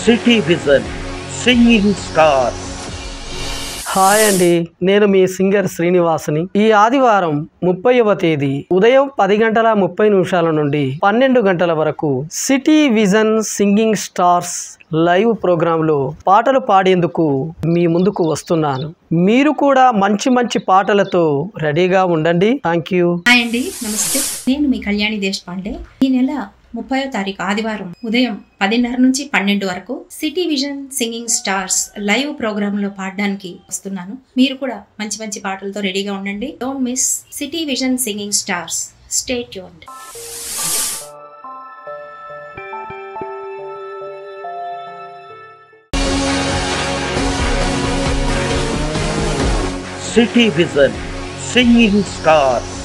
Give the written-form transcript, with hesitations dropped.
City vision singing stars. Hi అండి, నేను మీ singer శ్రీనివాసుని. ఈ ఆదివారం 30వ తేదీ ఉదయం 10:30 నుండి 12 గంటల వరకు city vision singing stars live ప్రోగ్రాంలో పాటలు పాడేందుకు మీ ముందుకు వస్తున్నాను. మీరు కూడా మంచి మంచి పాటలతో రెడీగా ఉండండి. Thank you. హాయ్ అండి, నమస్తే. నేను మీ కళ్యాణి దేశపాండే. ఈ నెల 30వ తారీఖు ఆదివారం ఉదయం 10:30 నుంచి 12 వరకు city vision singing stars live programme లో పాడడానికి వస్తున్నాను. మీరు కూడా మంచి మంచి పాటలతో రెడీగా ఉండండి. Don't miss city vision singing stars. Stay tuned. City vision singing stars.